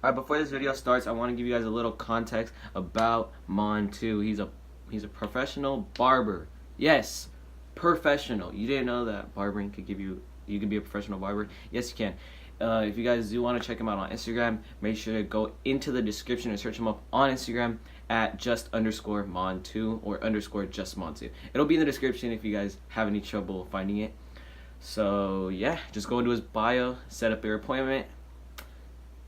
Alright, before this video starts, I want to give you guys a little context about Montue. He's a professional barber. Yes, professional. You didn't know that barbering could give you can be a professional barber? Yes, you can. If you guys do want to check him out on Instagram, make sure to go into the description and search him up on Instagram at just_Montue or _just Montue. It'll be in the description if you guys have any trouble finding it. So yeah, just go into his bio, set up your appointment,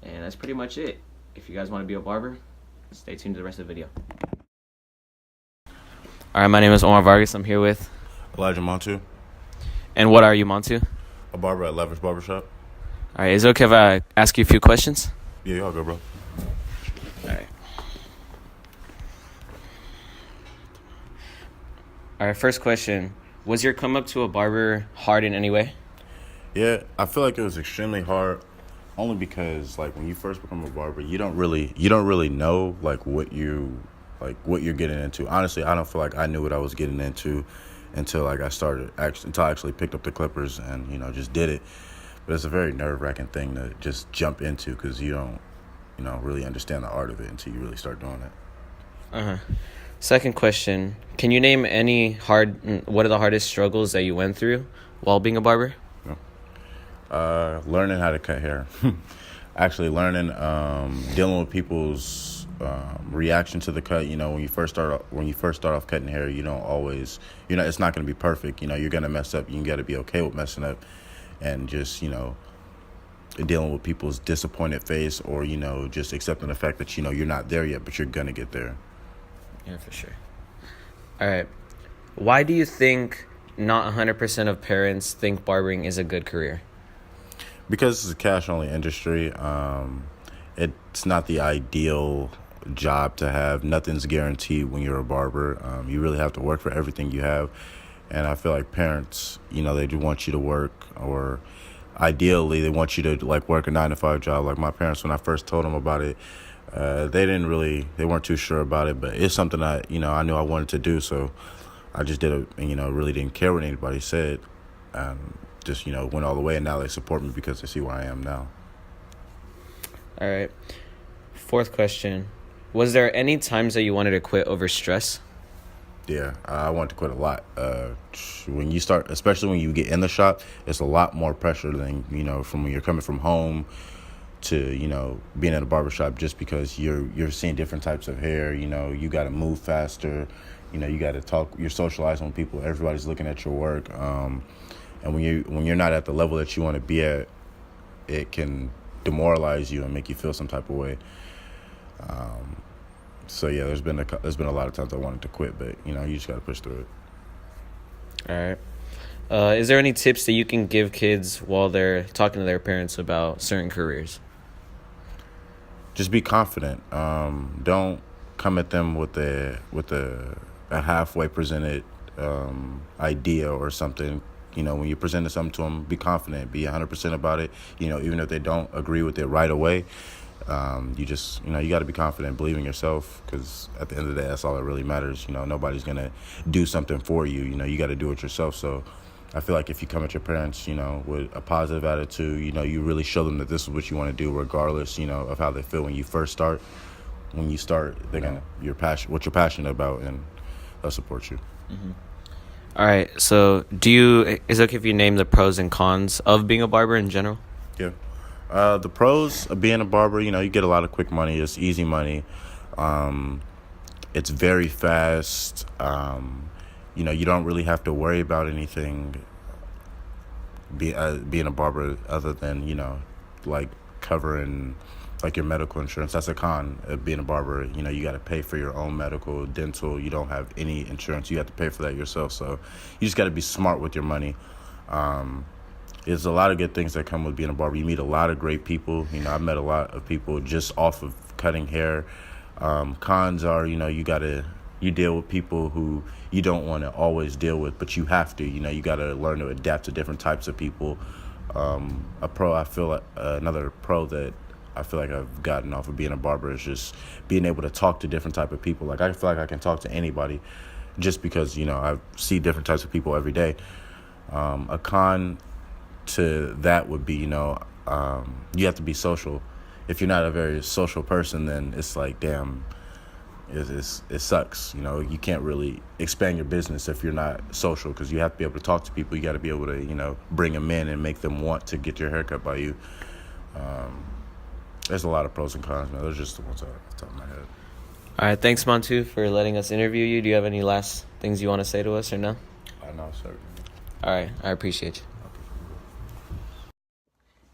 and that's pretty much it. If you guys want to be a barber, stay tuned to the rest of the video. Alright, my name is Omar Vargas. I'm here with... Elijah Montue, And what are you, Montue? a barber at Leverage Barbershop. Alright, is it okay if I ask you a few questions? Yeah, y'all go, bro. Alright. Alright, first question. Was your come up to a barber hard in any way? Yeah, I feel like it was extremely hard, only because like when you first become a barber, you don't really know what you're getting into. Honestly, I don't feel like I knew what I was getting into until I actually picked up the clippers and just did it. But it's a very nerve-wracking thing to just jump into because you don't really understand the art of it until you really start doing it. Second question. Can you name what are the hardest struggles that you went through while being a barber? Learning how to cut hair. Actually learning, dealing with people's reaction to the cut. When you first start off cutting hair, you don't always, it's not going to be perfect. You're going to mess up. You got to be okay with messing up, and just dealing with people's disappointed face, or just accepting the fact that you're not there yet, but you're going to get there. Yeah, for sure. All right. Why do you think not 100% of parents think barbering is a good career? Because it's a cash-only industry. It's not the ideal job to have. Nothing's guaranteed when you're a barber. You really have to work for everything you have. And I feel like parents, they do want you to work, or ideally they want you to work a 9-to-5 job. Like my parents, when I first told them about it, they weren't too sure about it, but it's something I knew I wanted to do. So I just did it, and, really didn't care what anybody said. Just, went all the way, and now they support me because they see where I am now. All right. Fourth question. Was there any times that you wanted to quit over stress? Yeah, I want to quit a lot. When you start, especially when you get in the shop, it's a lot more pressure than, from when you're coming from home to, being in a barbershop, just because you're seeing different types of hair. You got to move faster. You got to talk. You're socializing with people. Everybody's looking at your work. And when you're not at the level that you want to be at, it can demoralize you and make you feel some type of way. So yeah, there's been a lot of times I wanted to quit, but you just got to push through it. All right. Is there any tips that you can give kids while they're talking to their parents about certain careers? Just be confident. Don't come at them with a halfway presented idea or something. When you're presenting something to them, be confident, be 100% about it. Even if they don't agree with it right away, you just, you got to be confident, believe in yourself, because at the end of the day, that's all that really matters. Nobody's going to do something for you. You got to do it yourself. So I feel like if you come at your parents, with a positive attitude, you really show them that this is what you want to do, regardless, of how they feel when you first start. When you start, they're going to, what you're passionate about, and they'll support you. Mm-hmm. All right, so is it okay if you name the pros and cons of being a barber in general? Yeah. The pros of being a barber, you get a lot of quick money. It's easy money. It's very fast. You don't really have to worry about anything being a barber, other than, covering your medical insurance. That's a con of being a barber. You got to pay for your own medical, dental. You don't have any insurance. You have to pay for that yourself. So you just got to be smart with your money. There's a lot of good things that come with being a barber. You meet a lot of great people. I've met a lot of people just off of cutting hair. Cons are, you deal with people who you don't want to always deal with, but you have to. You got to learn to adapt to different types of people. Another pro that I feel like I've gotten off of being a barber is just being able to talk to different type of people. I feel like I can talk to anybody, just because I see different types of people every day. A con to that would be you have to be social. if you're not a very social person, then it's like, damn, it sucks. You know, you can't really expand your business if you're not social, because you have to be able to talk to people. You got to be able to, you know, bring them in and make them want to get your haircut by you. There's a lot of pros and cons, man. Those are just the ones off the top of my head. All right, thanks, Montue, for letting us interview you. Do you have any last things you want to say to us or no? I know, sir. All right, I appreciate you.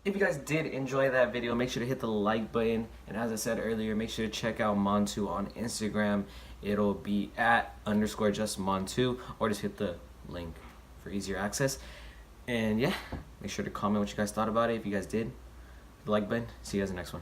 If you guys did enjoy that video, make sure to hit the like button. And as I said earlier, make sure to check out Montue on Instagram. It'll be @_justmontue, or just hit the link for easier access. And yeah, make sure to comment what you guys thought about it. If you guys did, hit the like button. See you guys in the next one.